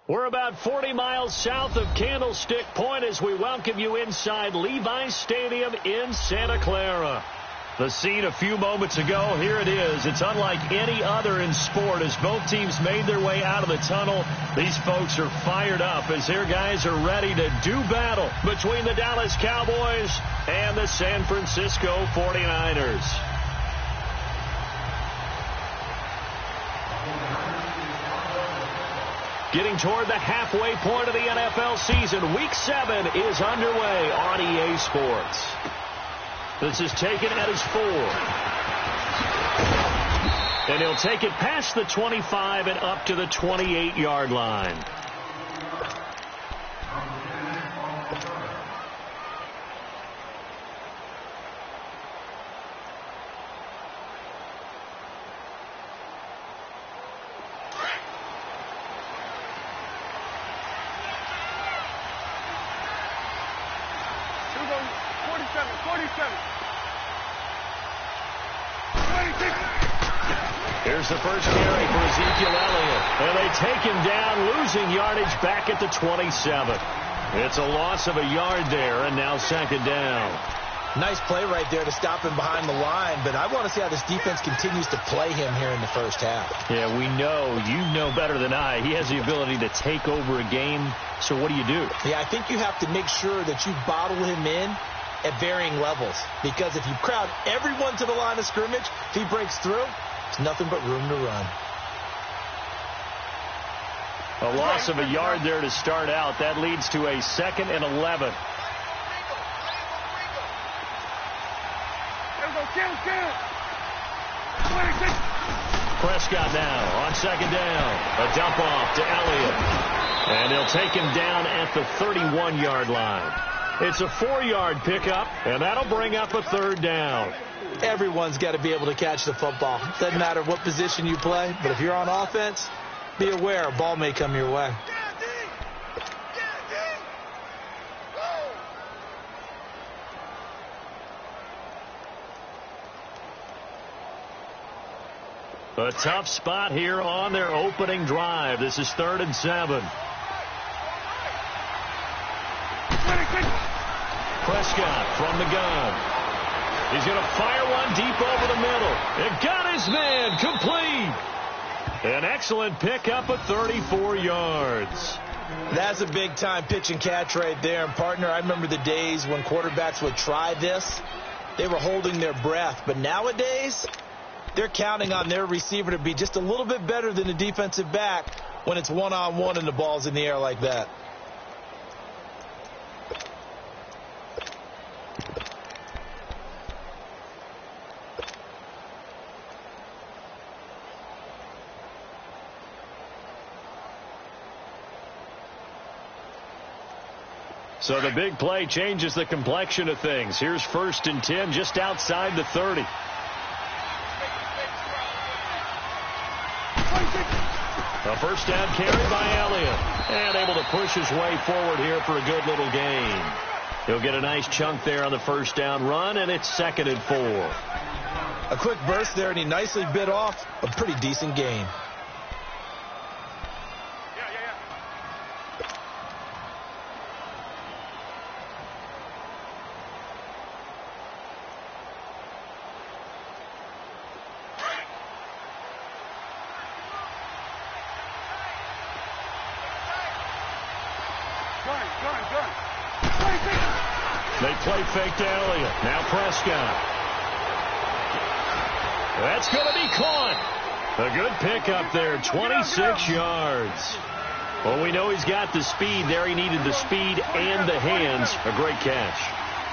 We're about 40 miles south of Candlestick Point as we welcome you inside Levi's Stadium in Santa Clara. The scene a few moments ago, here it is. It's unlike any other in sport as both teams made their way out of the tunnel. These folks are fired up as their guys are ready to do battle between the Dallas Cowboys and the San Francisco 49ers. Getting toward the halfway point of the NFL season, Week 7 is underway on EA Sports. This is taken at his 4. And he'll take it past the 25 and up to the 28-yard line. Here's the first carry for Ezekiel Elliott. And they take him down, losing yardage back at the 27. It's a loss of a yard there, and now second down. Nice play right there to stop him behind the line, but I want to see how this defense continues to play him here in the first half. Yeah, we know. You know better than I. He has the ability to take over a game, so what do you do? Yeah, I think you have to make sure that you bottle him in at varying levels, because if you crowd everyone to the line of scrimmage, if he breaks through, it's nothing but room to run. A loss of a yard there to start out. That leads to a 2nd and 11. Prescott now on second down. A dump off to Elliott. And he'll take him down at the 31-yard line. It's a 4-yard pickup, and that'll bring up a 3rd down. Everyone's got to be able to catch the football. Doesn't matter what position you play, but if you're on offense, be aware a ball may come your way. A tough spot here on their opening drive. This is 3rd and 7. Prescott from the gun. He's going to fire one deep over the middle. It got his man complete. An excellent pickup of 34 yards. That's a big-time pitch and catch right there. And, partner, I remember the days when quarterbacks would try this. They were holding their breath. But nowadays, they're counting on their receiver to be just a little bit better than the defensive back when it's one-on-one and the ball's in the air like that. So the big play changes the complexion of things. Here's 1st and 10 just outside the 30. A first down carry by Elliott. And able to push his way forward here for a good little gain. He'll get a nice chunk there on the first down run, and it's 2nd and 4. A quick burst there, and he nicely bit off a pretty decent gain. They play fake to Elliott. Now Prescott. That's going to be caught. A good pickup there, 26 yards. Well, we know he's got the speed there. He needed the speed and the hands. A great catch.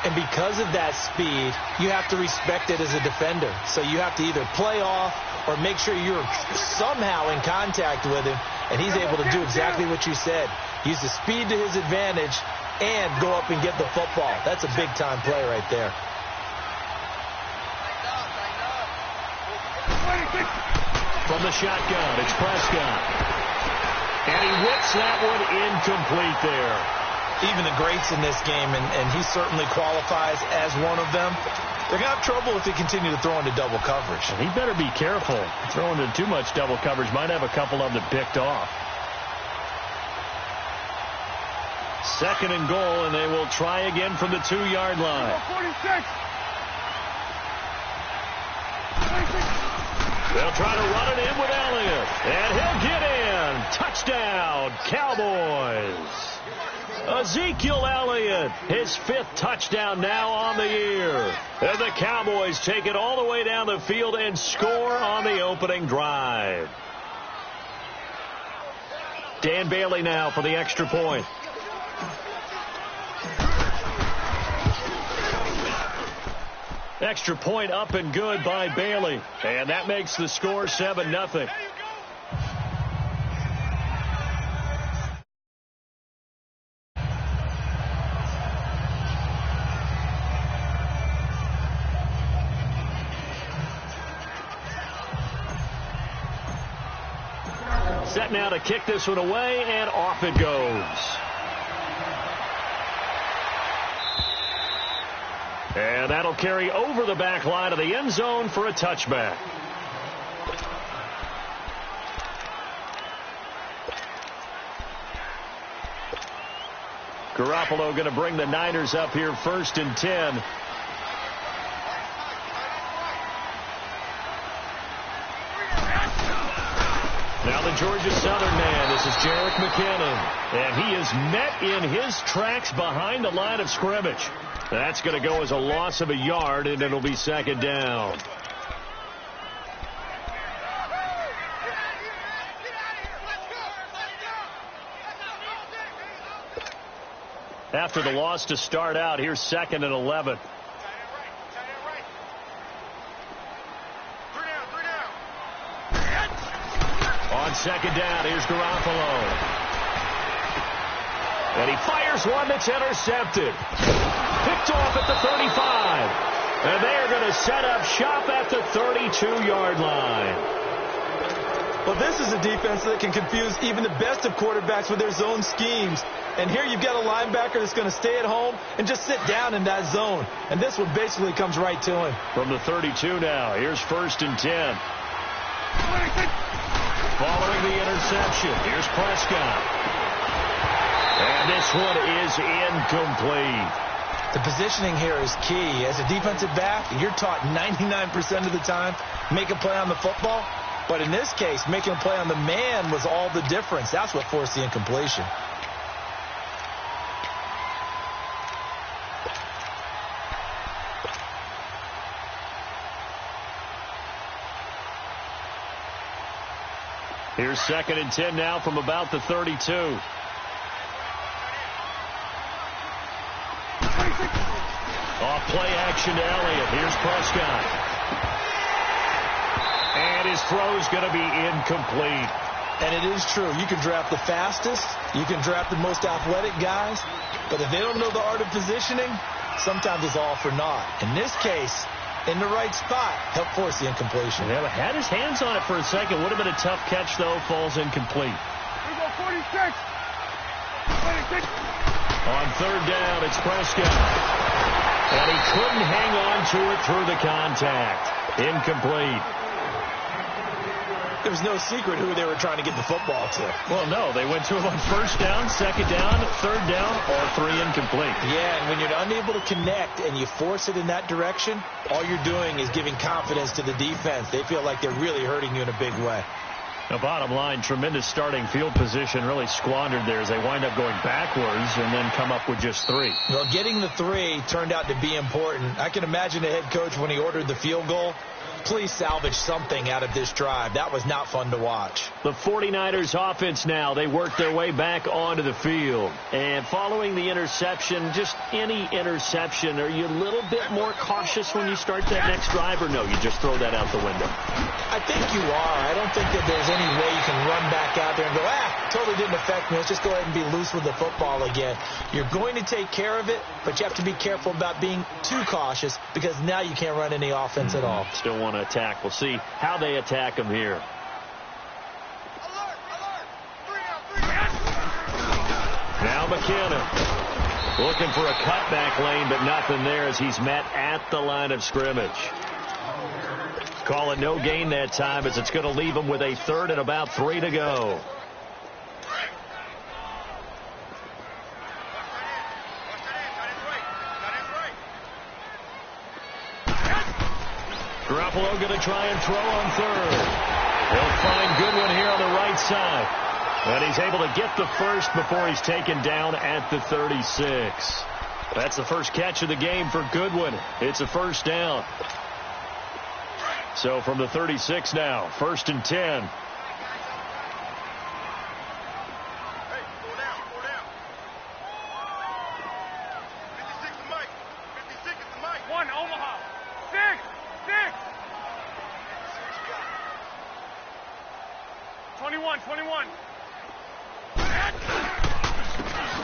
And because of that speed, you have to respect it as a defender. So you have to either play off or make sure you're somehow in contact with him. And he's able to do exactly what you said. Use the speed to his advantage and go up and get the football. That's a big-time play right there. From the shotgun, it's Prescott. And he whips that one incomplete there. Even the greats in this game, and he certainly qualifies as one of them, they're going to have trouble if they continue to throw into double coverage. And he better be careful. Throwing into too much double coverage might have a couple of them picked off. 2nd and goal, and they will try again from the 2-yard line. 46. They'll try to run it in with Elliott, and he'll get in. Touchdown, Cowboys. Ezekiel Elliott, his 5th touchdown now on the year. And the Cowboys take it all the way down the field and score on the opening drive. Dan Bailey now for the extra point. Extra point up and good by Bailey. And that makes the score 7-0. Set now to kick this one away, and off it goes. And that'll carry over the back line of the end zone for a touchback. Garoppolo going to bring the Niners up here 1st and 10. Now the Georgia Southern man, this is Jerick McKinnon. And he is met in his tracks behind the line of scrimmage. That's going to go as a loss of a yard, and it'll be 2nd down. After the loss to start out, here's 2nd and 11. On 2nd down, here's Garoppolo. And he fires one that's intercepted. Picked off at the 35. And they're going to set up shop at the 32-yard line. Well, this is a defense that can confuse even the best of quarterbacks with their zone schemes. And here you've got a linebacker that's going to stay at home and just sit down in that zone. And this one basically comes right to him. From the 32 now, here's 1st and 10. Following the interception, here's Prescott. And this one is incomplete. The positioning here is key. As a defensive back, you're taught 99% of the time, make a play on the football. But in this case, making a play on the man was all the difference. That's what forced the incompletion. Here's 2nd and 10 now from about the 32. Off play action to Elliott. Here's Prescott. And his throw's going to be incomplete. And it is true. You can draft the fastest. You can draft the most athletic guys. But if they don't know the art of positioning, sometimes it's all for naught. In this case, in the right spot, help force the incompletion. Yeah, had his hands on it for a second. Would have been a tough catch, though. Falls incomplete. Here we go, 46. 26. On 3rd down, it's Prescott. And he couldn't hang on to it through the contact. Incomplete. There was no secret who they were trying to get the football to. Well, no. They went to him on 1st down, 2nd down, 3rd down, or 3 incomplete. Yeah, and when you're unable to connect and you force it in that direction, all you're doing is giving confidence to the defense. They feel like they're really hurting you in a big way. The bottom line, tremendous starting field position, really squandered there as they wind up going backwards and then come up with just 3. Well, getting the 3 turned out to be important. I can imagine the head coach when he ordered the field goal. Please salvage something out of this drive. That was not fun to watch. The 49ers offense now, they work their way back onto the field. And following the interception, just any interception, are you a little bit more cautious when you start that next drive, or no, you just throw that out the window? I think you are. I don't think that there's any way you can run back out there and go, totally didn't affect me. Let's just go ahead and be loose with the football again. You're going to take care of it, but you have to be careful about being too cautious because now you can't run any offense at all. Still want to attack. We'll see how they attack him here. Now McKinnon looking for a cutback lane, but nothing there as he's met at the line of scrimmage. Call it no gain that time as it's going to leave him with a 3rd and about 3 to go. Garoppolo going to try and throw on third. He'll find Goodwin here on the right side. And he's able to get the first before he's taken down at the 36. That's the first catch of the game for Goodwin. It's a first down. So from the 36 now, 1st and 10.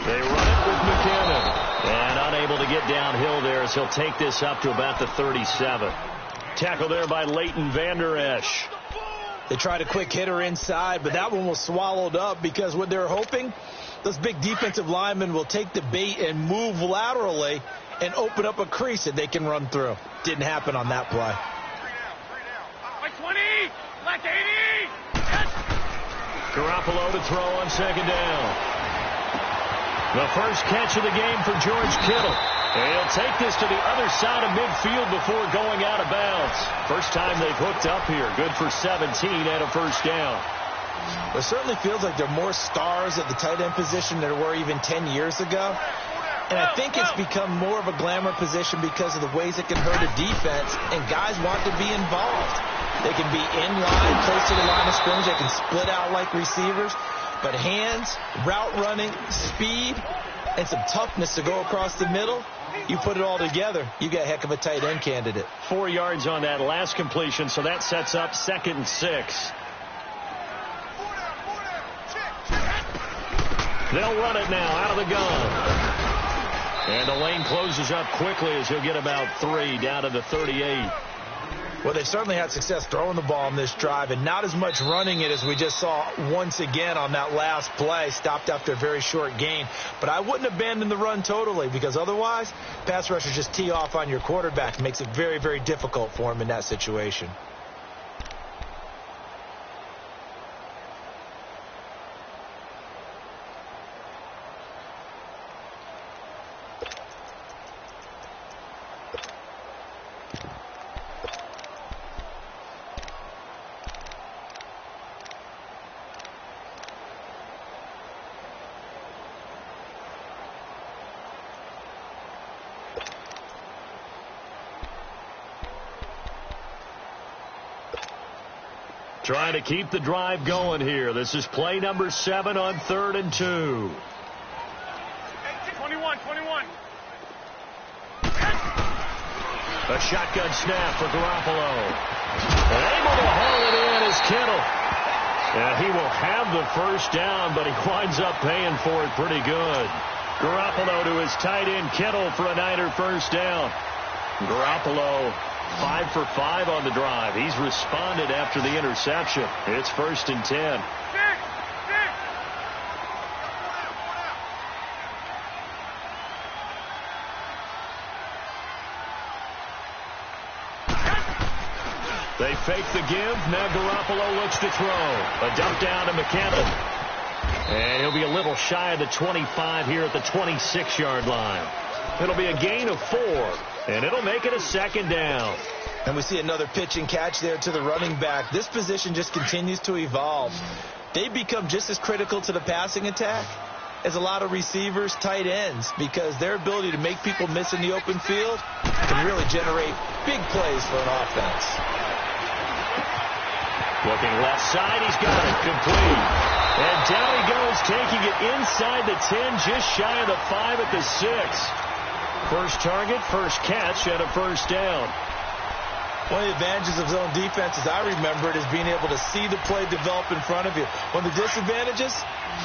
They run it with McKinnon. And unable to get downhill there as he'll take this up to about the 37. Tackle there by Leighton Vander Esch. They tried a quick hitter inside, but that one was swallowed up because what they're hoping, those big defensive linemen will take the bait and move laterally and open up a crease that they can run through. Didn't happen on that play. Like 20, like 80. Garoppolo to throw on 2nd down. The first catch of the game for George Kittle. And he'll take this to the other side of midfield before going out of bounds. First time they've hooked up here. Good for 17 and a first down. It certainly feels like there are more stars at the tight end position than there were even 10 years ago. And I think it's become more of a glamour position because of the ways it can hurt a defense, and guys want to be involved. They can be in line, close to the line of scrimmage. They can split out like receivers. But hands, route running, speed, and some toughness to go across the middle, you put it all together, you got a heck of a tight end candidate. 4 yards on that last completion, so that sets up 2nd and 6. They'll run it now out of the gun. And the lane closes up quickly as he'll get about 3 down to the 38. Well, they've certainly had success throwing the ball on this drive and not as much running it as we just saw once again on that last play. Stopped after a very short gain. But I wouldn't abandon the run totally because otherwise, pass rushers just tee off on your quarterback. It makes it very, very difficult for him in that situation. Trying to keep the drive going here. This is play number 7 on 3rd and 2. 21. A shotgun snap for Garoppolo. And able to haul it in is Kittle. And he will have the first down, but he winds up paying for it pretty good. Garoppolo to his tight end Kittle for a Niner first down. Garoppolo 5 for 5 on the drive. He's responded after the interception. It's 1st and 10. They fake the give. Now Garoppolo looks to throw. A dump down to McKinnon. And he'll be a little shy of the 25 here at the 26-yard line. It'll be a gain of 4. And it'll make it a 2nd down. And we see another pitch and catch there to the running back. This position just continues to evolve. They become just as critical to the passing attack as a lot of receivers, tight ends, because their ability to make people miss in the open field can really generate big plays for an offense. Looking left side, he's got it complete. And down he goes, taking it inside the 10, just shy of the 5 at the 6. First target, first catch, and a first down. One of the advantages of zone defense, as I remember it, is being able to see the play develop in front of you. One of the disadvantages,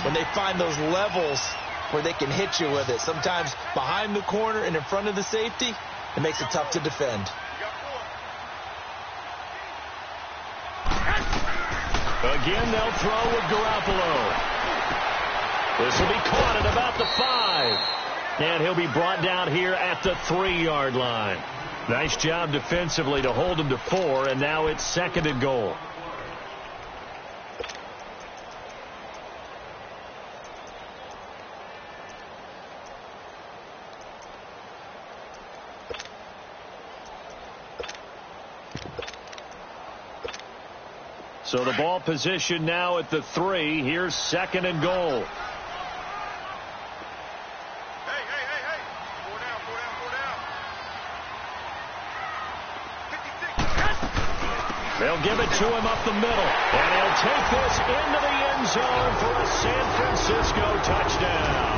when they find those levels where they can hit you with it. Sometimes behind the corner and in front of the safety, it makes it tough to defend. Again, they'll throw with Garoppolo. This will be caught at about the 5. And he'll be brought down here at the 3-yard line. Nice job defensively to hold him to 4, and now it's 2nd and goal. So the ball position now at the 3. Here's 2nd and goal. They'll give it to him up the middle, and he'll take this into the end zone for a San Francisco touchdown.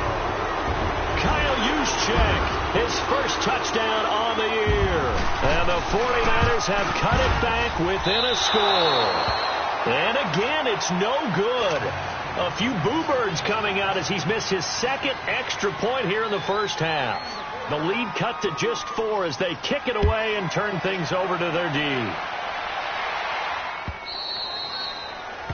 Kyle Lee-Chizz, his first touchdown on the year. And the 49ers have cut it back within a score. And again, it's no good. A few boo birds coming out as he's missed his 2nd extra point here in the first half. The lead cut to just 4 as they kick it away and turn things over to their D.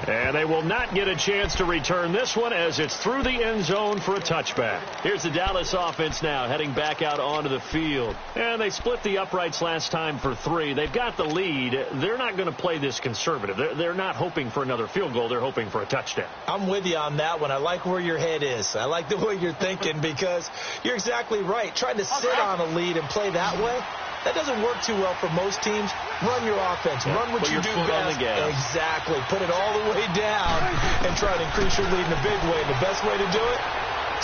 And they will not get a chance to return this one as it's through the end zone for a touchback. Here's the Dallas offense now heading back out onto the field. And they split the uprights last time for 3. They've got the lead. They're not going to play this conservative. They're not hoping for another field goal. They're hoping for a touchdown. I'm with you on that one. I like where your head is. I like the way you're thinking because you're exactly right. Trying to sit on a lead and play that way, that doesn't work too well for most teams. Run your offense. Run what you do best. Exactly. Put it all the way down and try to increase your lead in a big way. The best way to do it,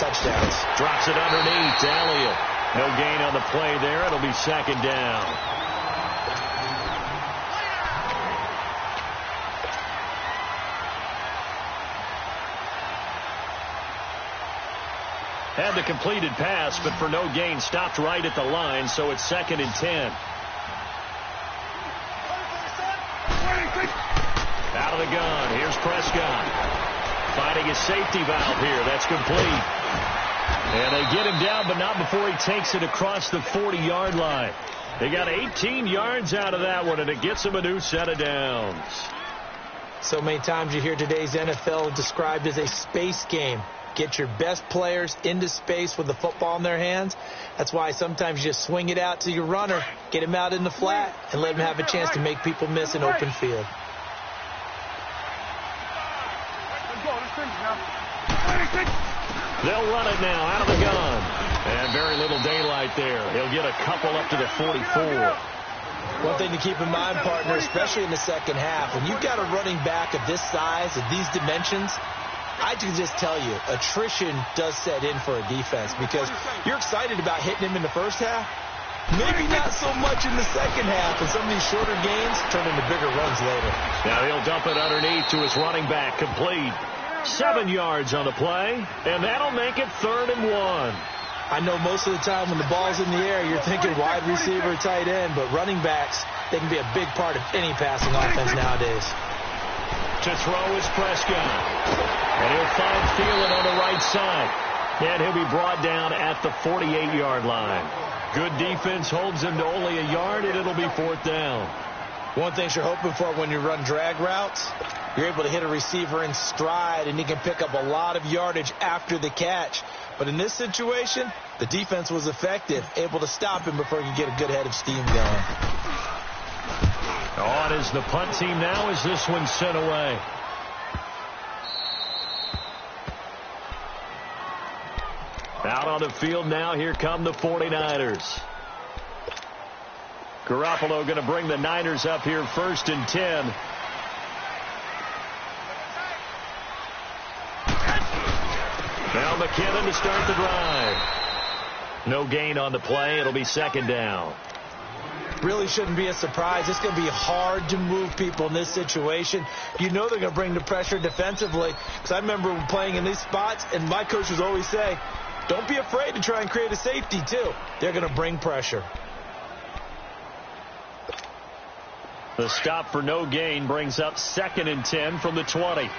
touchdowns. Drops it underneath. Elliott. No gain on the play there. It'll be 2nd down. Had the completed pass, but for no gain, stopped right at the line, so it's 2nd and 10. Out of the gun. Here's Prescott. Finding his safety valve here. That's complete. And they get him down, but not before he takes it across the 40-yard line. They got 18 yards out of that one, and it gets them a new set of downs. So many times you hear today's NFL described as a space game. Get your best players into space with the football in their hands. That's why sometimes you just swing it out to your runner, get him out in the flat, and let him have a chance to make people miss an open field. They'll run it now out of the gun. And very little daylight there. He'll get a couple up to the 44. One thing to keep in mind, partner, especially in the second half, when you've got a running back of this size, of these dimensions, I can just tell you, attrition does set in for a defense because you're excited about hitting him in the first half. Maybe not so much in the second half, and some of these shorter gains turn into bigger runs later. Now he'll dump it underneath to his running back, complete. 7 yards on the play, and that'll make it 3rd and 1. I know most of the time when the ball's in the air, you're thinking wide receiver, tight end, but running backs, they can be a big part of any passing offense nowadays. To throw is Prescott. And he'll find Thielen on the right side. And he'll be brought down at the 48-yard line. Good defense holds him to only a yard, and it'll be 4th down. One thing you're hoping for when you run drag routes, you're able to hit a receiver in stride, and he can pick up a lot of yardage after the catch. But in this situation, the defense was effective, able to stop him before he could get a good head of steam going. On is the punt team now as this one's sent away. Out on the field now, here come the 49ers. Garoppolo going to bring the Niners up here 1st and 10. Now McKinnon to start the drive. No gain on the play. It'll be 2nd down. Really shouldn't be a surprise. It's going to be hard to move people in this situation. You know they're going to bring the pressure defensively. Because I remember playing in these spots, and my coaches always say, don't be afraid to try and create a safety, too. They're going to bring pressure. The stop for no gain brings up 2nd and 10 from the 20.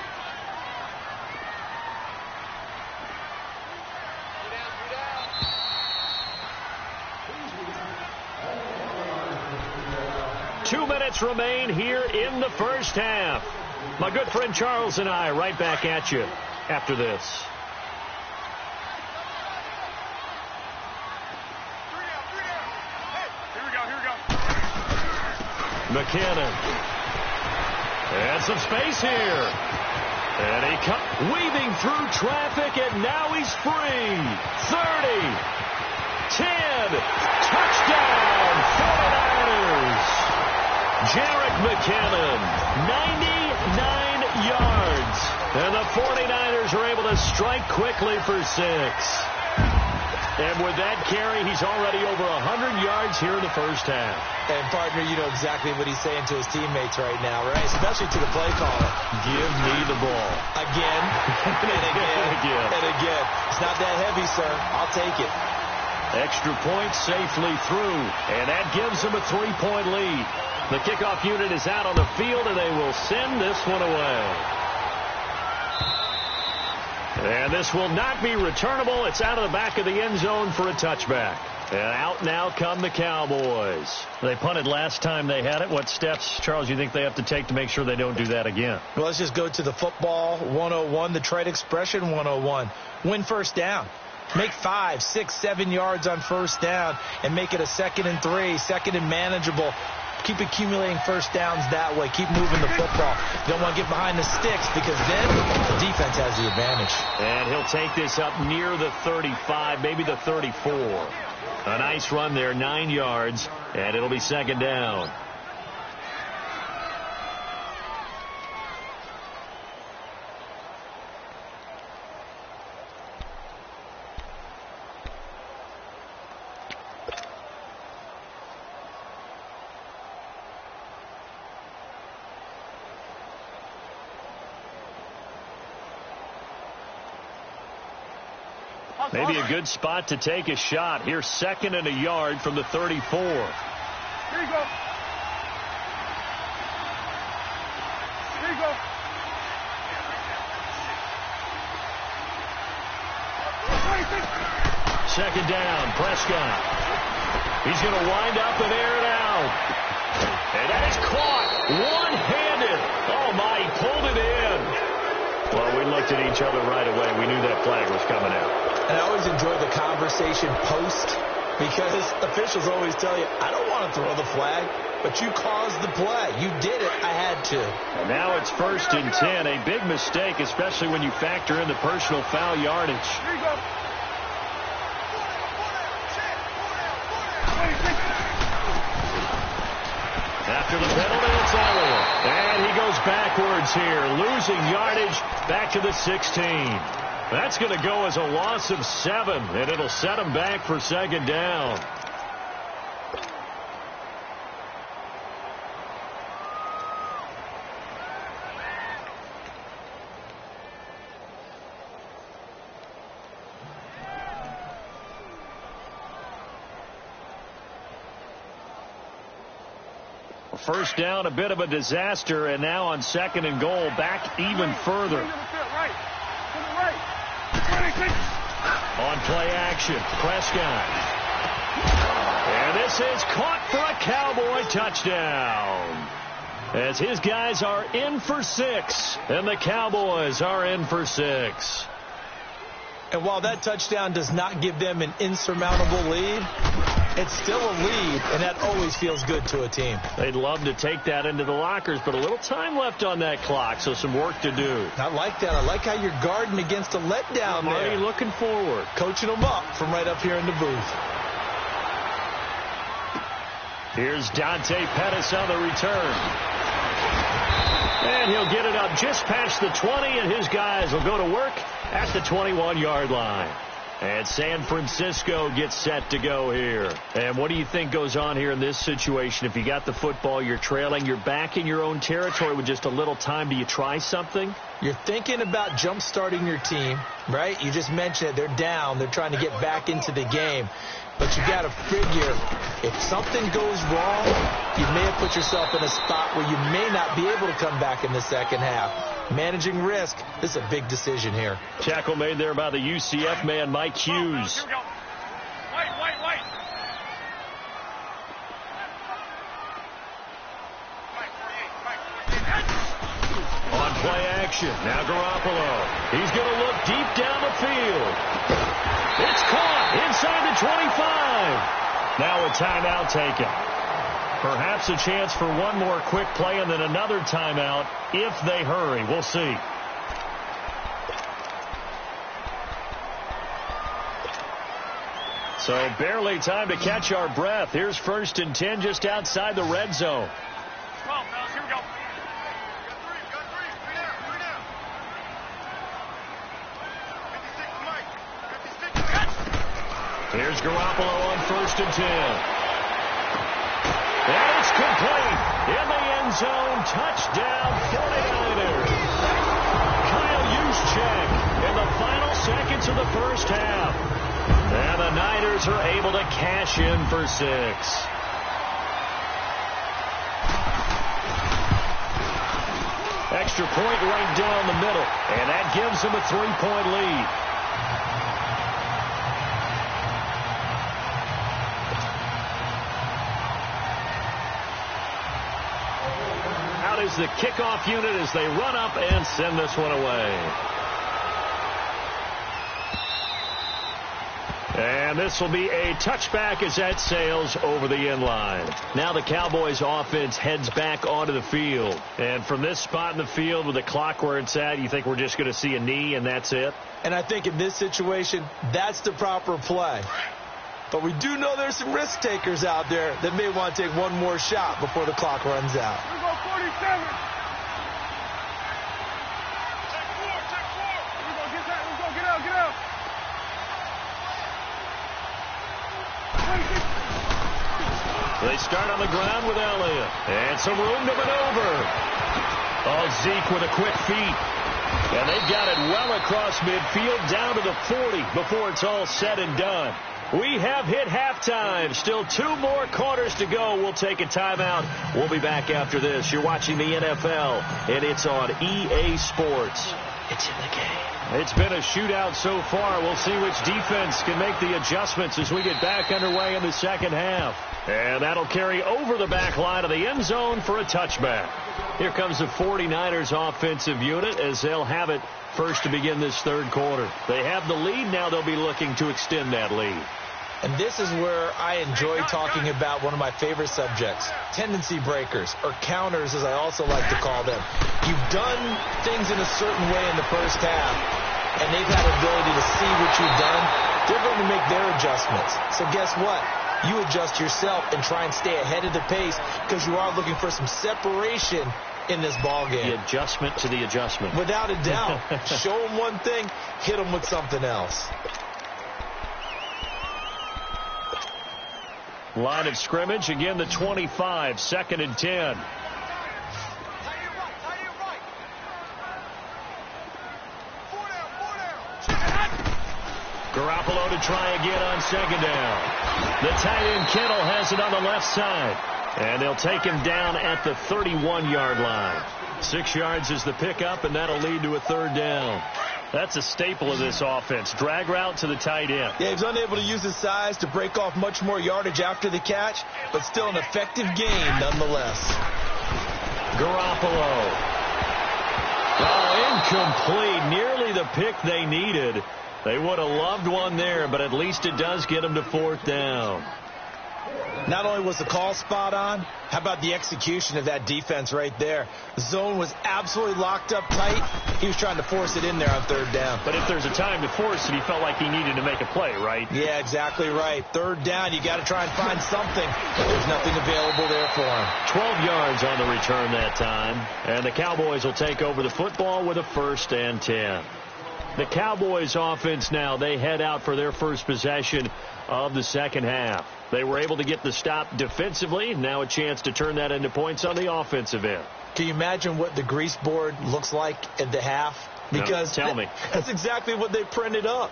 Remain here in the first half. My good friend Charles and I right back at you after this. Here we go. McKinnon. And some space here. And he weaving through traffic, and now he's free. 30. 10. Touchdown, 49ers. Jerick McKinnon, 99 yards. And the 49ers are able to strike quickly for 6. And with that carry, he's already over 100 yards here in the first half. And, partner, you know exactly what he's saying to his teammates right now, right? Especially to the play caller. Give me the ball. Again, and again, and again. It's not that heavy, sir. I'll take it. Extra point safely through, and that gives them a 3-point lead. The kickoff unit is out on the field, and they will send this one away. And this will not be returnable. It's out of the back of the end zone for a touchback. And out now come the Cowboys. They punted last time they had it. What steps, Charles, you think they have to take to make sure they don't do that again? Well, let's just go to the football 101, the trade expression 101. Win first down. Make 5, 6, 7 yards on first down and make it a 2nd and 3, 2nd and manageable. Keep accumulating first downs that way. Keep moving the football. You don't want to get behind the sticks because then the defense has the advantage. And he'll take this up near the 35, maybe the 34. A nice run there, 9 yards, and it'll be 2nd down. Maybe a good spot to take a shot. Here's 2nd and a yard from the 34. Here you go. Here you go. Second down, Prescott. He's going to wind up and air it out. And that is caught one-handed. Oh, my, he pulled it in. Well, we looked at each other right away. We knew that flag was coming out. And I always enjoy the conversation post because officials always tell you, I don't want to throw the flag, but you caused the play. You did it. I had to. And now it's 1st and 10. A big mistake, especially when you factor in the personal foul yardage. Here you go. After the penalty, it's Oliver. And he goes backwards here, losing yardage back to the 16. That's going to go as a loss of 7, and it'll set him back for 2nd down. First down, a bit of a disaster, and now on 2nd and goal, back even further. On play action, Prescott. And this is caught for a Cowboy touchdown. As his guys are in for 6, and the Cowboys are in for 6. And while that touchdown does not give them an insurmountable lead, it's still a lead, and that always feels good to a team. They'd love to take that into the lockers, but a little time left on that clock, so some work to do. I like that. I like how you're guarding against a letdown there. Already looking forward. Coaching them up from right up here in the booth. Here's Dante Pettis on the return. And he'll get it up just past the 20, and his guys will go to work at the 21-yard line. And San Francisco gets set to go here. And what do you think goes on here in this situation? If you got the football, you're trailing, you're back in your own territory with just a little time. Do you try something? You're thinking about jump-starting your team, right? You just mentioned it. They're down. They're trying to get back into the game. But you got to figure, if something goes wrong, you may have put yourself in a spot where you may not be able to come back in the second half. Managing risk, this is a big decision here. Tackle made there by the UCF man, Mike Hughes. Here we go. White. On play action, now Garoppolo. He's going to look deep down the field. It's caught inside the 25. Now a timeout taken. Perhaps a chance for one more quick play and then another timeout if they hurry. We'll see. So barely time to catch our breath. Here's 1st and 10 just outside the red zone. Here's Garoppolo on 1st and 10. And it's complete. In the end zone. Touchdown 49ers. Kyle Lee-Chizz in the final seconds of the first half. And the Niners are able to cash in for 6. Extra point right down the middle. And that gives them a 3-point lead. Out is the kickoff unit as they run up and send this one away. And this will be a touchback as that sails over the end line. Now the Cowboys offense heads back onto the field. And from this spot in the field with the clock where it's at, you think we're just going to see a knee and that's it? And I think in this situation, that's the proper play. But we do know there's some risk takers out there that may want to take one more shot before the clock runs out. We go 47. Take 4. We go get that. Let's go get out. 26. They start on the ground with Elliott. And some room to maneuver. Oh, Zeke with a quick feet. And they've got it well across midfield down to the 40 before it's all said and done. We have hit halftime. Still 2 more quarters to go. We'll take a timeout. We'll be back after this. You're watching the NFL, and it's on EA Sports. It's in the game. It's been a shootout so far. We'll see which defense can make the adjustments as we get back underway in the second half. And that'll carry over the back line of the end zone for a touchback. Here comes the 49ers offensive unit as they'll have it first to begin this third quarter. They have the lead. Now they'll be looking to extend that lead. And this is where I enjoy talking about one of my favorite subjects, tendency breakers, or counters as I also like to call them. You've done things in a certain way in the first half, and they've had the ability to see what you've done. They're going to make their adjustments. So guess what? You adjust yourself and try and stay ahead of the pace because you are looking for some separation in this ball game. The adjustment to the adjustment. Without a doubt. Show them one thing, hit them with something else. Line of scrimmage, again the 25, 2nd and 10. Garoppolo to try again on 2nd down. The tight end Kittle has it on the left side. And they'll take him down at the 31-yard line. 6 yards is the pickup, and that'll lead to a 3rd down. That's a staple of this offense. Drag route to the tight end. Yeah, he's unable to use his size to break off much more yardage after the catch, but still an effective gain nonetheless. Garoppolo. Oh, incomplete. Nearly the pick they needed. They would have loved one there, but at least it does get them to 4th down. Not only was the call spot on, how about the execution of that defense right there? The zone was absolutely locked up tight. He was trying to force it in there on 3rd down. But if there's a time to force it, he felt like he needed to make a play, right? Yeah, exactly right. 3rd down, you got to try and find something. But there's nothing available there for him. 12 yards on the return that time. And the Cowboys will take over the football with a 1st and 10. The Cowboys offense now, they head out for their first possession of the second half. They were able to get the stop defensively. Now a chance to turn that into points on the offensive end. Can you imagine what the grease board looks like at the half? Because no, tell me. That's exactly what they printed up.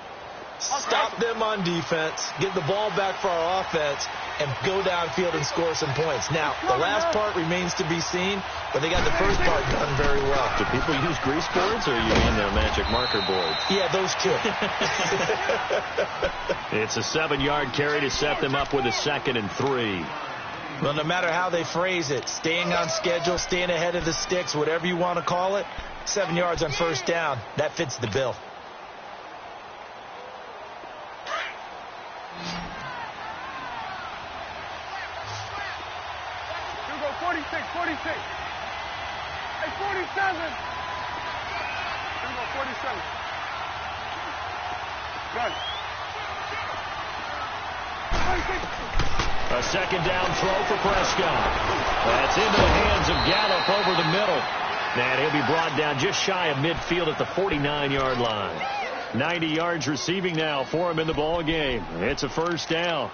Stop them on defense, get the ball back for our offense, and go downfield and score some points. Now, the last part remains to be seen, but they got the first part done very well. Do people use grease boards, or you mean their magic marker boards? Yeah, those two. It's a 7-yard carry to set them up with a 2nd and 3. Well, no matter how they phrase it, staying on schedule, staying ahead of the sticks, whatever you want to call it, 7 yards on 1st down, that fits the bill. You go 46. Hey, 47. You go 47. Gun. 46. A 2nd down throw for Prescott. That's into the hands of Gallup over the middle. And he'll be brought down just shy of midfield at the 49-yard line. 90 yards receiving now for him in the ball game. It's a first down.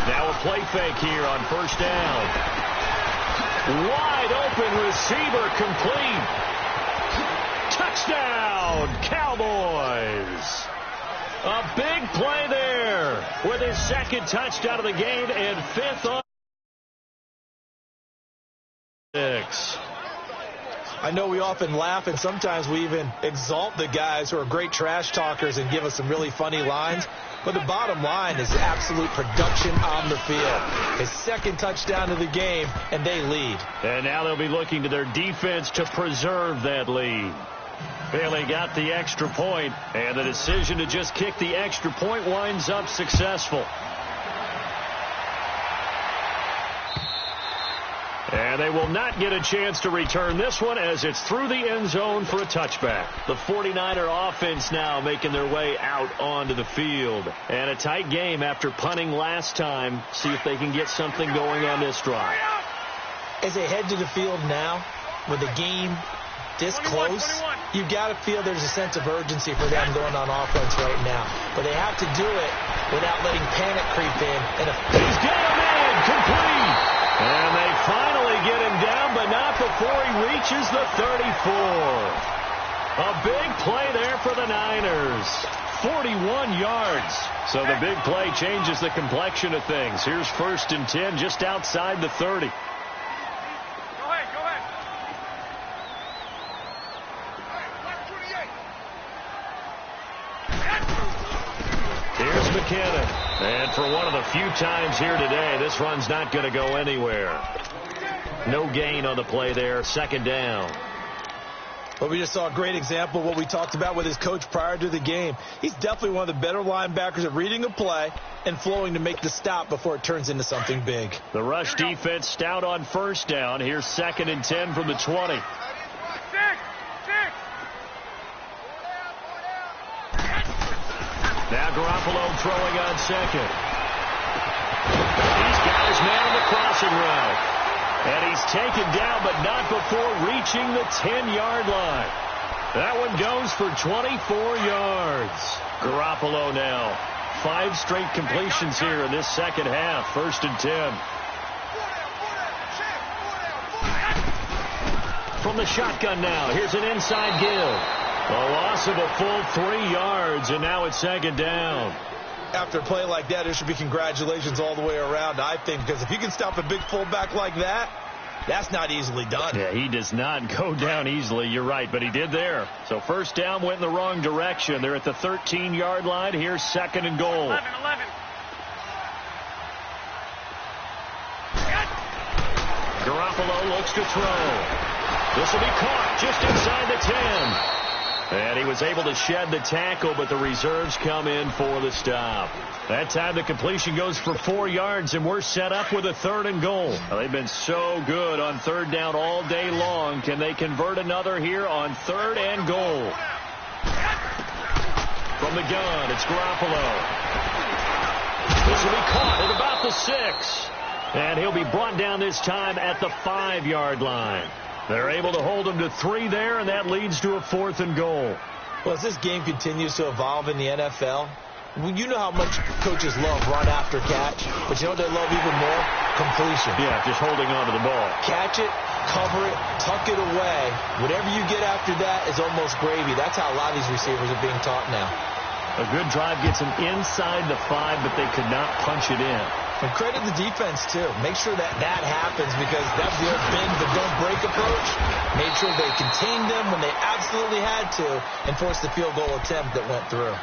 Now a play fake here on first down. Wide open receiver, complete. Touchdown, Cowboys. A big play there with his second touchdown of the game and fifth on 6. I know we often laugh, and sometimes we even exalt the guys who are great trash talkers and give us some really funny lines. But the bottom line is absolute production on the field. His second touchdown of the game, and they lead. And now they'll be looking to their defense to preserve that lead. Bailey got the extra point, and the decision to just kick the extra point winds up successful. And they will not get a chance to return this one as it's through the end zone for a touchback. The 49er offense now making their way out onto the field. And a tight game after punting last time. See if they can get something going on this drive. As they head to the field now, with the game this close, you've got to feel there's a sense of urgency for them going on offense right now. But they have to do it without letting panic creep in. He's got him in, complete. And they finally get him down, but not before he reaches the 34. A big play there for the Niners. 41 yards. So the big play changes the complexion of things. Here's 1st and 10 just outside the 30. Go ahead. Here's McKinnon. And for one of the few times here today, this run's not going to go anywhere. No gain on the play there. 2nd down. But we just saw a great example of what we talked about with his coach prior to the game. He's definitely one of the better linebackers at reading a play and flowing to make the stop before it turns into something big. The rush defense stout on 1st down. Here's 2nd and 10 from the 20. Now Garoppolo throwing on 2nd. He's got his man on the crossing route. And he's taken down, but not before reaching the 10-yard line. That one goes for 24 yards. Garoppolo now. 5 straight completions here in this second half. 1st and 10. From the shotgun now. Here's an inside give. A loss of a full 3 yards, and now it's 2nd down. After a play like that, there should be congratulations all the way around, I think, because if you can stop a big fullback like that, that's not easily done. Yeah, he does not go down easily, you're right, but he did there. So 1st down went in the wrong direction. They're at the 13-yard line. Here's 2nd and goal. 11. Garoppolo looks to throw. This will be caught just inside the 10. And he was able to shed the tackle, but the reserves come in for the stop. That time the completion goes for 4 yards, and we're set up with a 3rd and goal. Well, they've been so good on 3rd down all day long. Can they convert another here on 3rd and goal? From the gun, it's Garoppolo. This will be caught at about the 6. And he'll be brought down this time at the 5-yard line. They're able to hold him to 3 there, and that leads to a 4th and goal. Well, as this game continues to evolve in the NFL, you know how much coaches love run after catch, but you know what they love even more? Completion. Yeah, just holding on to the ball. Catch it, cover it, tuck it away. Whatever you get after that is almost gravy. That's how a lot of these receivers are being taught now. A good drive gets them inside the 5, but they could not punch it in. And credit the defense, too. Make sure that happens, because that's the old bend but don't break approach. Made sure they contained them when they absolutely had to and forced the field goal attempt that went through.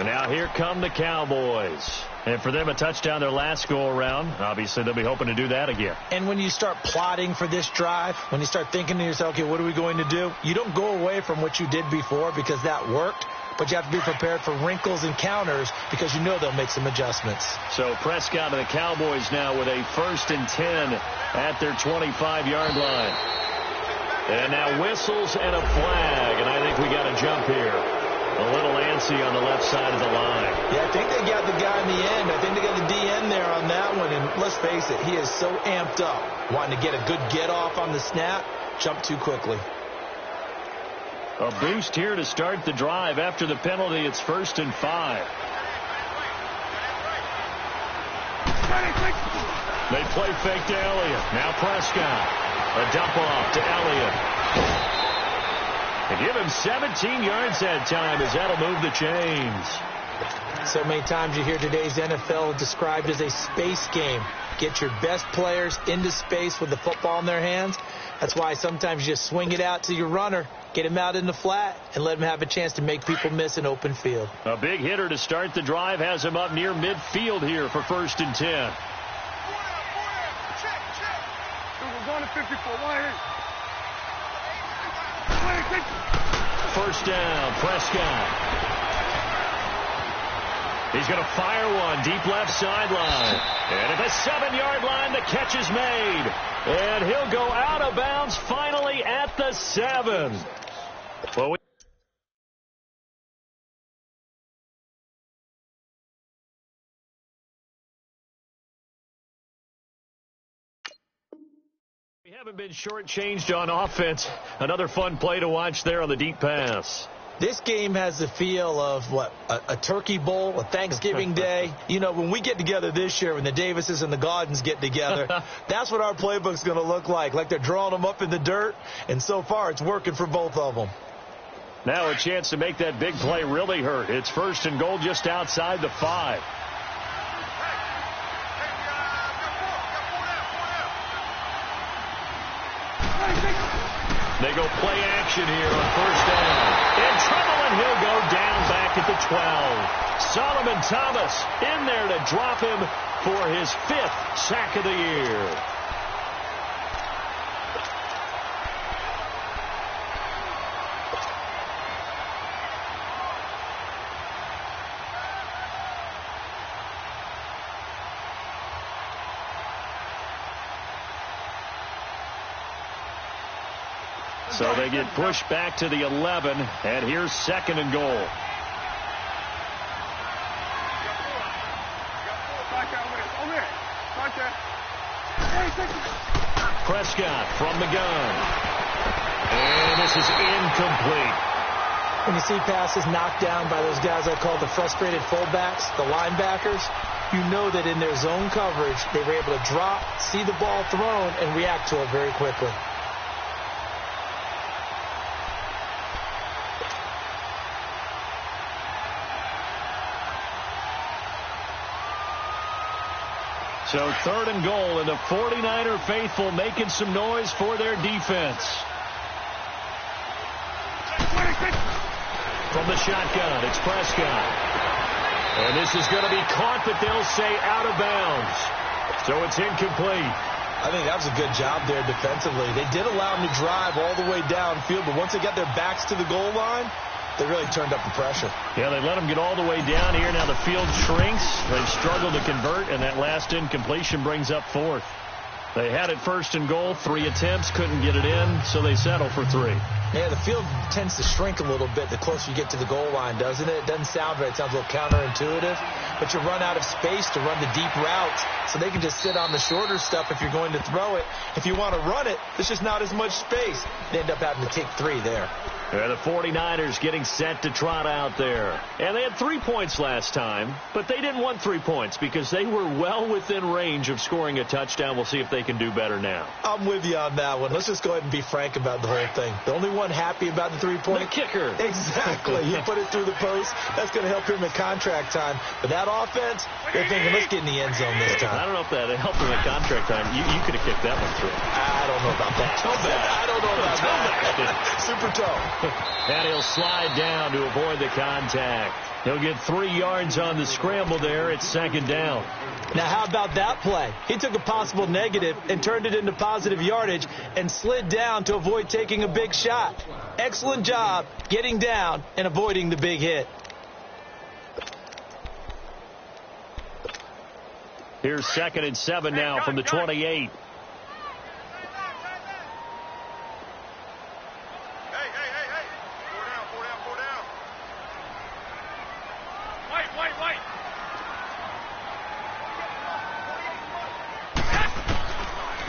And now here come the Cowboys. And for them, a touchdown their last go-around. Obviously, they'll be hoping to do that again. And when you start plotting for this drive, when you start thinking to yourself, okay, what are we going to do? You don't go away from what you did before because that worked. But you have to be prepared for wrinkles and counters because you know they'll make some adjustments. So Prescott and the Cowboys now with a 1st and 10 at their 25-yard line. And now whistles and a flag, and I think we got a jump here. A little antsy on the left side of the line. Yeah, I think they got the guy in the end. I think they got the DN there on that one. And let's face it, he is so amped up, wanting to get a good get-off on the snap, jump too quickly. A boost here to start the drive. After the penalty, it's 1st and 5. They play fake to Elliott. Now Prescott. A dump off to Elliott. And give him 17 yards that time as that'll move the chains. So many times you hear today's NFL described as a space game. Get your best players into space with the football in their hands. That's why sometimes you just swing it out to your runner, get him out in the flat, and let him have a chance to make people miss an open field. A big hitter to start the drive has him up near midfield here for 1st and 10. We're going to 54. First down, Prescott. He's going to fire one deep left sideline. And at the 7-yard line, the catch is made. And he'll go out of bounds finally at the 7. Well, we haven't been shortchanged on offense. Another fun play to watch there on the deep pass. This game has the feel of, what, a turkey bowl, a Thanksgiving day. You know, when we get together this year, when the Davises and the Gaudens get together, that's what our playbook's going to look like they're drawing them up in the dirt, and so far it's working for both of them. Now a chance to make that big play really hurt. It's 1st and goal just outside the 5. They go play action here on 1st down. In trouble, and he'll go down back at the 12. Solomon Thomas in there to drop him for his 5th sack of the year. So they get pushed back to the 11, and here's 2nd and goal. Prescott from the gun. And this is incomplete. When you see passes knocked down by those guys I call the frustrated fullbacks, the linebackers, you know that in their zone coverage, they were able to drop, see the ball thrown, and react to it very quickly. So 3rd and goal, and the 49er faithful making some noise for their defense. From the shotgun, it's Prescott. And this is going to be caught, but they'll say out of bounds. So it's incomplete. I think that was a good job there defensively. They did allow them to drive all the way downfield, but once they got their backs to the goal line, they really turned up the pressure. Yeah, they let them get all the way down here. Now the field shrinks. They've struggled to convert, and that last incompletion brings up 4th. They had it 1st and goal, 3 attempts, couldn't get it in, so they settle for 3. Yeah, the field tends to shrink a little bit the closer you get to the goal line, doesn't it? It doesn't sound right. It sounds a little counterintuitive. But you run out of space to run the deep routes, so they can just sit on the shorter stuff if you're going to throw it. If you want to run it, there's just not as much space. They end up having to take 3 there. Yeah, the 49ers getting set to trot out there. And they had 3 points last time, but they didn't want 3 points because they were well within range of scoring a touchdown. We'll see if they can do better now. I'm with you on that one. Let's just go ahead and be frank about the whole thing. The only one happy about the 3-point. The kicker. Exactly. He put it through the post. That's going to help him in contract time. But that offense, they're thinking, let's get in the end zone this time. I don't know if that helped him in contract time. You could have kicked that one through. I don't know about that. I don't know about that. Super toe. And he'll slide down to avoid the contact. He'll get 3 yards on the scramble there. It's 2nd down. Now, how about that play? He took a possible negative and turned it into positive yardage and slid down to avoid taking a big shot. Excellent job getting down and avoiding the big hit. Here's 2nd and 7 now from the 28.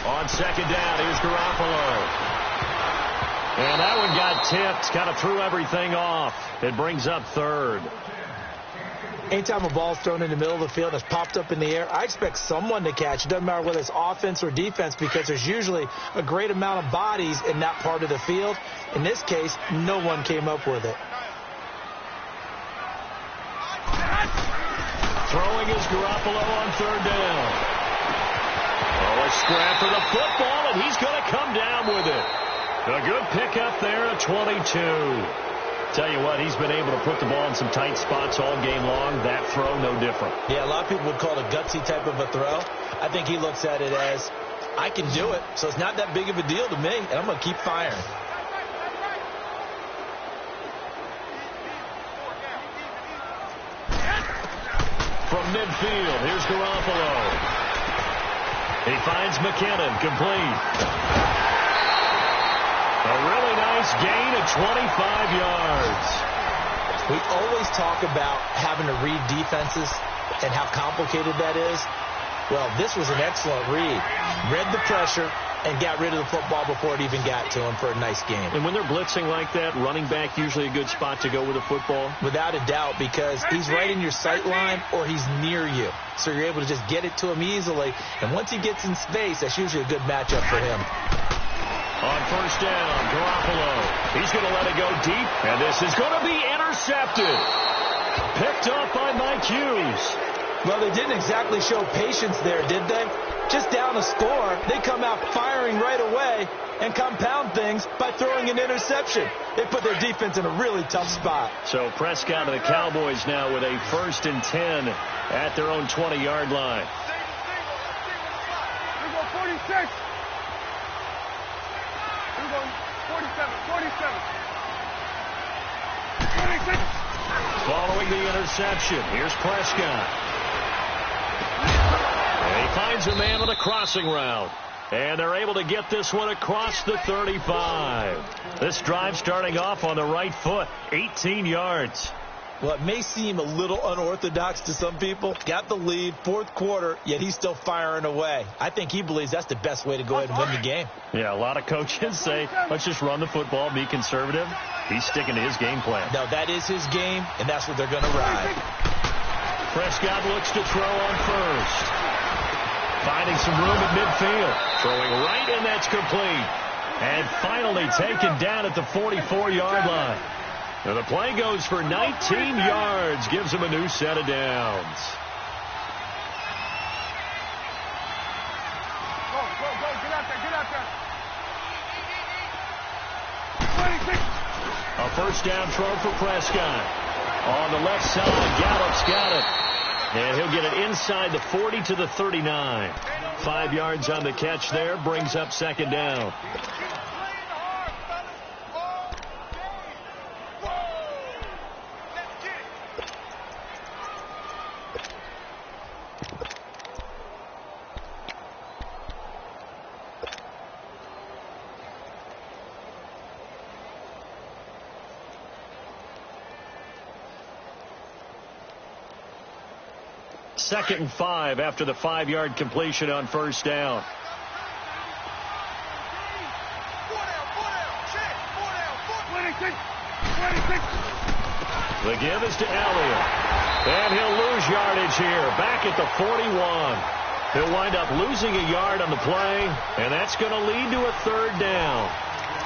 On second down, here's Garoppolo. And that one got tipped, kind of threw everything off. It brings up third. Anytime a ball's thrown in the middle of the field that's popped up in the air, I expect someone to catch. It doesn't matter whether it's offense or defense because there's usually a great amount of bodies in that part of the field. In this case, no one came up with it. Throwing is Garoppolo on third down. Oh, a scrap for the football, and he's going to come down with it. A good pickup there at 22. Tell you what, he's been able to put the ball in some tight spots all game long. That throw, no different. Yeah, a lot of people would call it a gutsy type of a throw. I think he looks at it as, I can do it, so it's not that big of a deal to me, and I'm going to keep firing. From midfield, here's Garoppolo. He finds McKinnon, complete. A really nice gain of 25 yards. We always talk about having to read defenses and how complicated that is. Well, this was an excellent read. Read the pressure and got rid of the football before it even got to him for a nice game. And when they're blitzing like that, running back usually a good spot to go with the football? Without a doubt, because he's right in your sight line or he's near you. So you're able to just get it to him easily. And once he gets in space, that's usually a good matchup for him. On first down, Garoppolo. He's going to let it go deep, and this is going to be intercepted. Picked off by Mike Hughes. Well, they didn't exactly show patience there, did they? Just down a score, they come out firing right away and compound things by throwing an interception. They put their defense in a really tough spot. So Prescott and the Cowboys now with a 1st and 10 at their own 20-yard line. Here we go, 46. 47. 26. Following the interception, here's Prescott. And he finds a man on a crossing route. And they're able to get this one across the 35. This drive starting off on the right foot, 18 yards. Well, it may seem a little unorthodox to some people. Got the lead, 4th quarter, yet he's still firing away. I think he believes that's the best way to go ahead and win the game. Yeah, a lot of coaches say, let's just run the football, be conservative. He's sticking to his game plan. No, that is his game, and that's what they're going to ride. Prescott looks to throw on first. Finding some room at midfield. Throwing right, and that's complete. And finally taken down at the 44-yard line. Now the play goes for 19 yards, gives him a new set of downs. Go, get out there. 26. A first down throw for Prescott. On the left side, Gallup's got it. And he'll get it inside the 40 to the 39. 5 yards on the catch there, brings up 2nd down. Second and 5 after the 5-yard completion on first down. The give is to Elliott. And he'll lose yardage here. Back at the 41. He'll wind up losing a yard on the play, and that's going to lead to a 3rd down.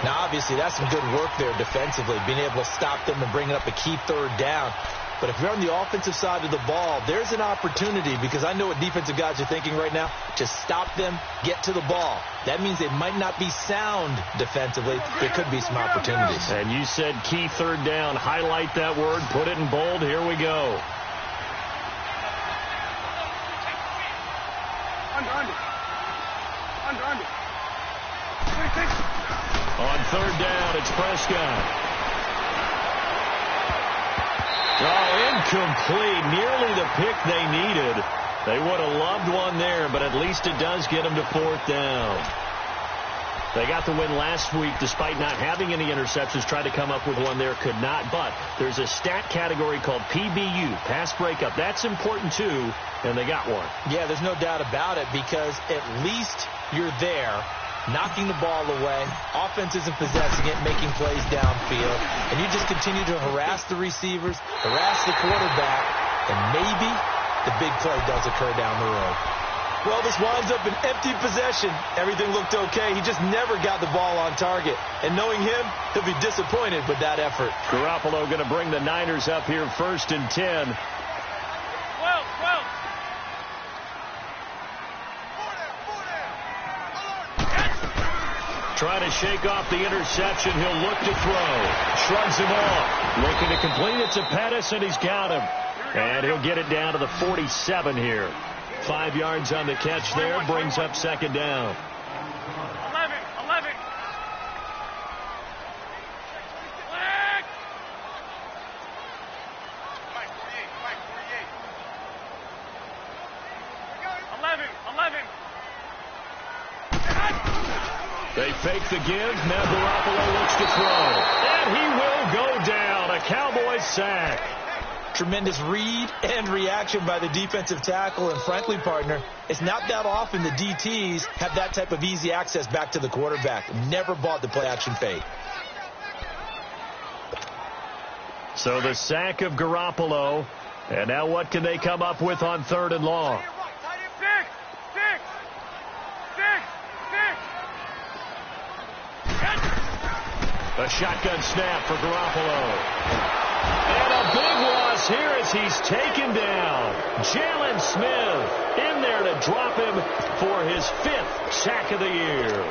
Now, obviously, that's some good work there defensively, being able to stop them and bringing up a key 3rd down. But if you're on the offensive side of the ball, there's an opportunity, because I know what defensive guys are thinking right now, to stop them, get to the ball. That means they might not be sound defensively. There could be some opportunities. And you said key 3rd down. Highlight that word. Put it in bold. Here we go. Under. 26. On 3rd down, it's Prescott. Oh, incomplete. Nearly the pick they needed. They would have loved one there, but at least it does get them to 4th down. They got the win last week despite not having any interceptions. Tried to come up with one there, could not. But there's a stat category called PBU, pass breakup. That's important too, and they got one. Yeah, there's no doubt about it, because at least you're there, knocking the ball away. Offense isn't possessing it, making plays downfield. And you just continue to harass the receivers, harass the quarterback, and maybe the big play does occur down the road. Well, this winds up an empty possession. Everything looked okay. He just never got the ball on target. And knowing him, he'll be disappointed with that effort. Garoppolo going to bring the Niners up here 1st and 10. Well. Trying to shake off the interception. He'll look to throw. Shrugs him off. Looking to complete it to Pettis, and he's got him. And he'll get it down to the 47 here. 5 yards on the catch there. Brings up 2nd down. 11. They fake the give. Now Garoppolo looks to throw. And he will go down. A Cowboys sack. Tremendous read and reaction by the defensive tackle. And frankly, partner, it's not that often the DTs have that type of easy access back to the quarterback. Never bought the play-action fake. So the sack of Garoppolo. And now what can they come up with on 3rd and long? A shotgun snap for Garoppolo. And a big loss here as he's taken down. Jalen Smith in there to drop him for his 5th sack of the year.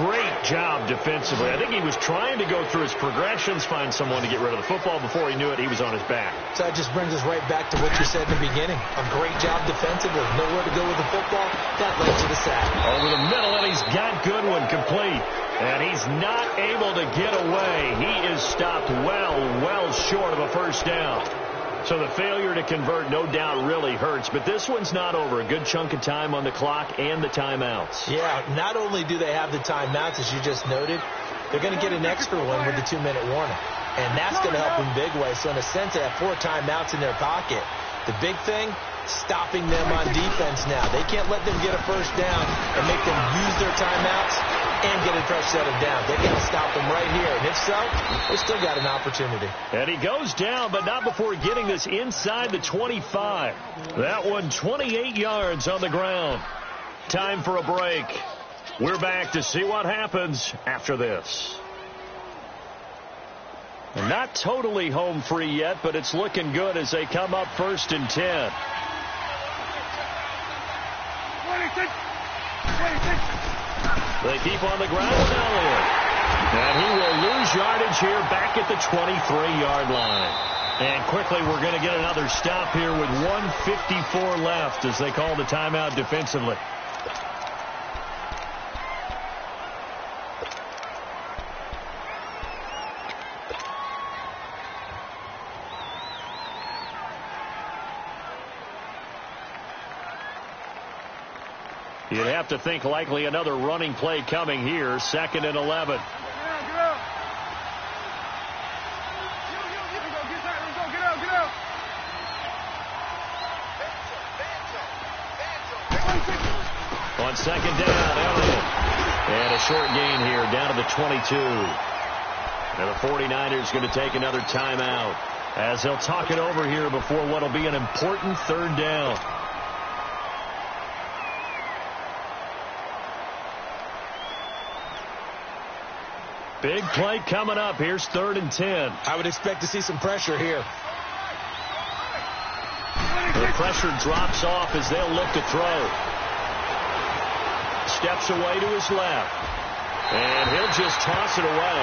Great job defensively. I think he was trying to go through his progressions, find someone to get rid of the football. Before he knew it, he was on his back. So that just brings us right back to what you said in the beginning. A great job defensively. Nowhere to go with the football. That led to the sack. Over the middle, and he's got Goodwin complete. And he's not able to get away. He is stopped well short of a 1st down. So the failure to convert, no doubt, really hurts. But this one's not over. A good chunk of time on the clock and the timeouts. Yeah, not only do they have the timeouts, as you just noted, they're going to get an extra one with the 2-minute warning. And that's going to help in big ways. So in a sense, they have 4 timeouts in their pocket. The big thing, stopping them on defense now. They can't let them get a 1st down and make them use their timeouts and get a fresh set of downs. They got to stop them right here. And if so, they still got an opportunity. And he goes down, but not before getting this inside the 25. That one 28 yards on the ground. Time for a break. We're back to see what happens after this. And not totally home free yet, but it's looking good as they come up 1st and 10. 26. They keep on the ground with Elliott. And he will lose yardage here back at the 23-yard line. And quickly we're going to get another stop here with 1:54 left as they call the timeout defensively. You'd have to think likely another running play coming here. 2nd and 11. On 2nd down, Elliott. And a short gain here down to the 22. And the 49ers going to take another timeout as they'll talk it over here before what will be an important 3rd down. Big play coming up. Here's 3rd and 10. I would expect to see some pressure here. The pressure drops off as they'll look to throw. Steps away to his left. And he'll just toss it away.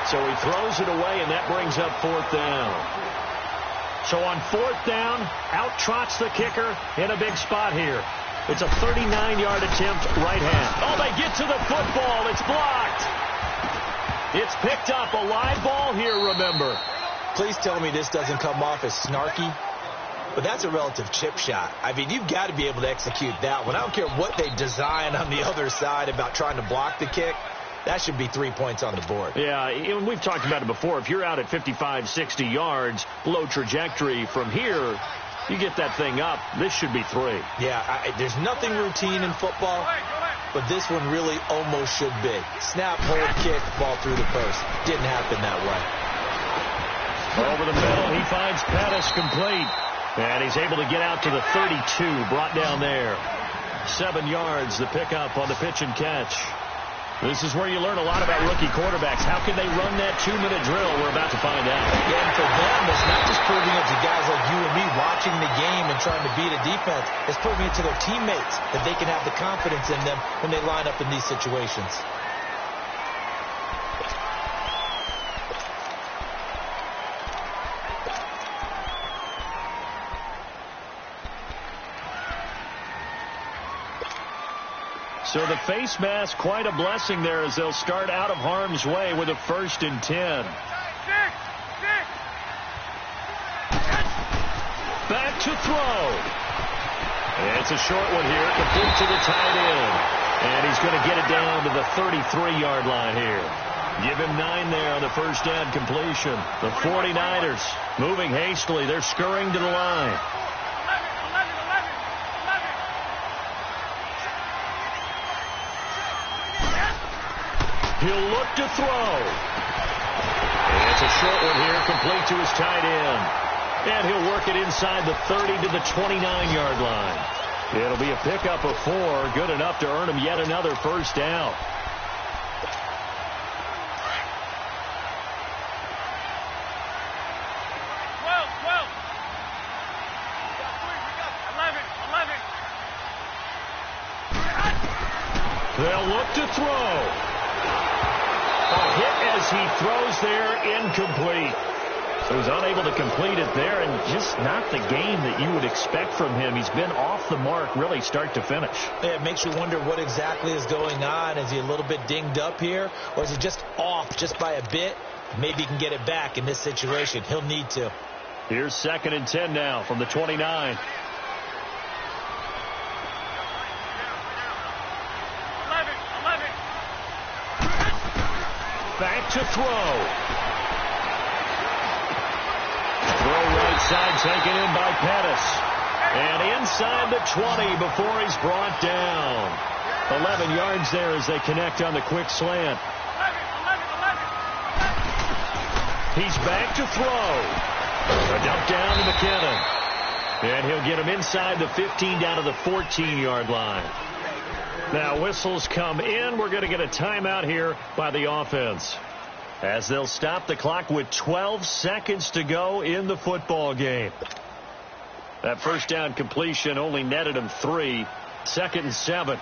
So he throws it away, and that brings up 4th down. So on 4th down, out trots the kicker in a big spot here. It's a 39-yard attempt right half. Oh, they get to the football. It's blocked. It's picked up. A live ball here, remember. Please tell me this doesn't come off as snarky. but that's a relative chip shot. I mean, you've got to be able to execute that one. I don't care what they design on the other side about trying to block the kick. That should be 3 points on the board. Yeah, and we've talked about it before. If you're out at 55, 60 yards, low trajectory from here, you get that thing up, this should be 3. Yeah, there's nothing routine in football, but this one really almost should be. Snap, hold, kick, ball through the post. Didn't happen that way. Over the middle, he finds Pettis complete. And he's able to get out to the 32, brought down there. 7 yards, the pickup on the pitch and catch. This is where you learn a lot about rookie quarterbacks. How can they run that 2-minute drill? We're about to find out. Yeah, and for them, it's not just proving it to guys like you and me watching the game and trying to beat a defense. It's proving it to their teammates that they can have the confidence in them when they line up in these situations. So the face mask, quite a blessing there as they'll start out of harm's way with a 1st and 10. Back to throw. It's a short one here, complete to the tight end. And he's going to get it down to the 33-yard line here. Give him 9 there on the first down completion. The 49ers moving hastily. They're scurrying to the line. He'll look to throw. And it's a short one here, complete to his tight end. And he'll work it inside the 30 to the 29-yard line. It'll be a pickup of 4, good enough to earn him yet another first down. They'll look to throw. A hit as he throws there, incomplete. So he's unable to complete it there, and just not the game that you would expect from him. He's been off the mark really start to finish. Yeah, it makes you wonder what exactly is going on. Is he a little bit dinged up here, or is he just off just by a bit? Maybe he can get it back in this situation. He'll need to. Here's 2nd and 10 now from the 29. Back to throw. Throw right side taken in by Pettis. And inside the 20 before he's brought down. 11 yards there as they connect on the quick slant. He's back to throw. A dump down to McKinnon. And he'll get him inside the 15 down to the 14-yard line. Now whistles come in. We're going to get a timeout here by the offense, as they'll stop the clock with 12 seconds to go in the football game. That first down completion only netted him 3. 2nd and 7.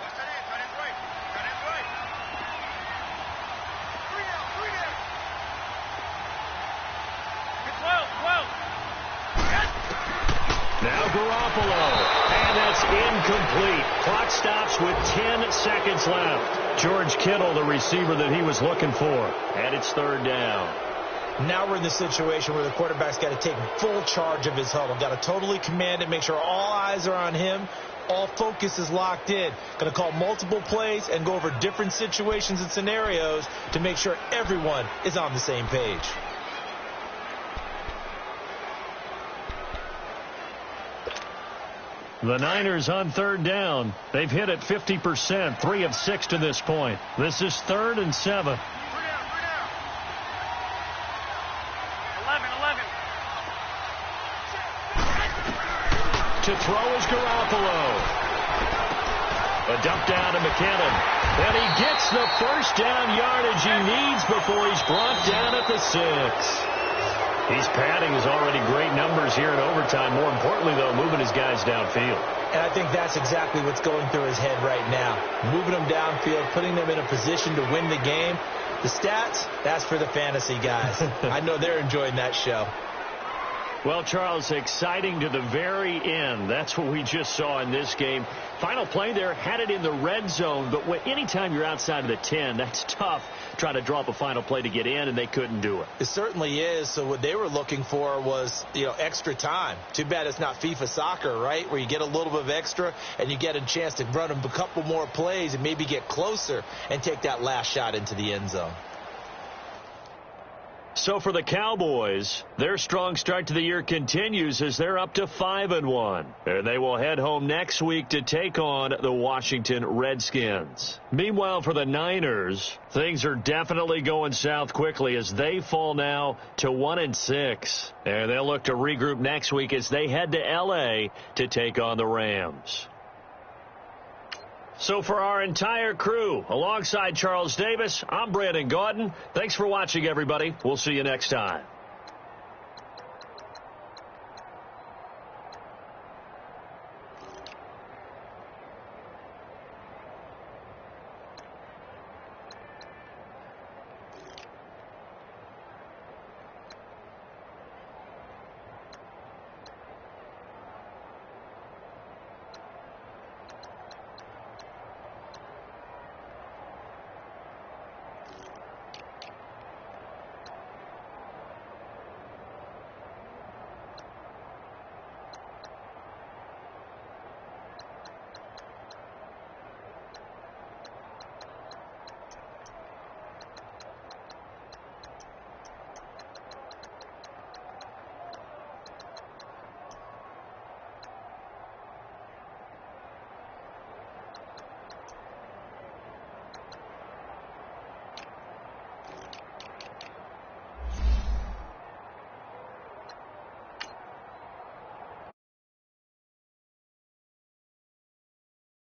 Now Garoppolo. And that's incomplete. Clock stops with 10 seconds left. George Kittle, the receiver that he was looking for. And it's 3rd down. Now we're in the situation where the quarterback's got to take full charge of his huddle. Got to totally command it, make sure all eyes are on him. All focus is locked in. Going to call multiple plays and go over different situations and scenarios to make sure everyone is on the same page. The Niners on 3rd down. They've hit it 50%, 3 of 6 to this point. This is 3rd and 7. 11. To throw is Garoppolo. A dump down to McKinnon. And he gets the first down yardage he needs before he's brought down at the 6. He's padding his already great numbers here in overtime. More importantly, though, moving his guys downfield. And I think that's exactly what's going through his head right now. Moving them downfield, putting them in a position to win the game. The stats, that's for the fantasy guys. I know they're enjoying that show. Well, Charles, exciting to the very end. That's what we just saw in this game. Final play there, had it in the red zone, but anytime you're outside of the 10, that's tough. Trying to draw up a final play to get in, and they couldn't do it. It certainly is. So what they were looking for was, extra time. Too bad it's not FIFA soccer, right, where you get a little bit of extra and you get a chance to run a couple more plays and maybe get closer and take that last shot into the end zone. So for the Cowboys, their strong start to the year continues as they're up to 5-1. And they will head home next week to take on the Washington Redskins. Meanwhile, for the Niners, things are definitely going south quickly as they fall now to 1-6. And they'll look to regroup next week as they head to L.A. to take on the Rams. So for our entire crew, alongside Charles Davis, I'm Brandon Gaudin. Thanks for watching, everybody. We'll see you next time.